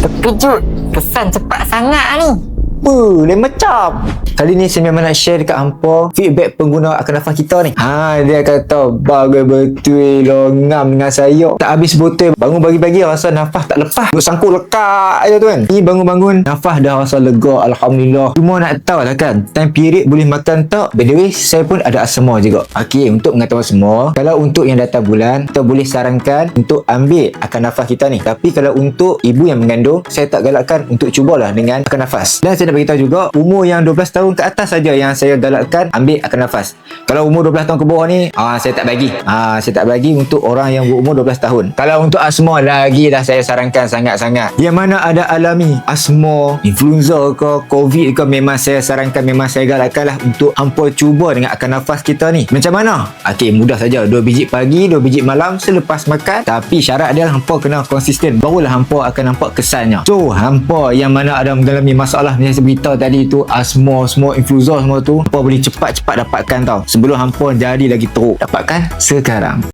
Terkejut. Kesan cepat sangat ni. Lain macam. Kali ni saya memang nak share dekat hampa feedback pengguna akan nafas kita ni. Dia kata bagai betul lo ngam dengan saya. Tak habis botol bangun bagi-bagi rasa nafas tak lepas. Duk sangkut lekat je tu kan. Ni bangun-bangun nafas dah rasa lega, alhamdulillah. Cuma nak tahu lah kan, time period boleh makan tak? By the way, saya pun ada asma juga. Okey, untuk mengetahui semua, kalau untuk yang datang bulan, kita boleh sarankan untuk ambil akan nafas kita ni. Tapi kalau untuk ibu yang mengandung, saya tak galakkan untuk cubalah dengan akan nafas. Dan saya nak beritahu juga, umur yang 12 tahun ke atas saja yang saya galakkan ambil akan nafas. Kalau umur 12 tahun ke bawah ni, saya tak bagi. Saya tak bagi untuk orang yang berumur 12 tahun. Kalau untuk asma lagi dah saya sarankan sangat-sangat. Yang mana ada alami asma, influenza ke, covid ke, memang saya sarankan, memang saya galakkan lah untuk hampa cuba dengan akan nafas kita ni. Macam mana? Okey, mudah saja. 2 biji pagi, 2 biji malam selepas makan. Tapi syarat dia hampa kena konsisten. Barulah hampa akan nampak kesannya. So, hampa yang mana ada mengalami masalah macam saya beritahu tadi tu, asma, semua influenza semua tu, hampa boleh cepat-cepat dapatkan tau. Sebelum hampa jadi lagi teruk. Dapatkan sekarang.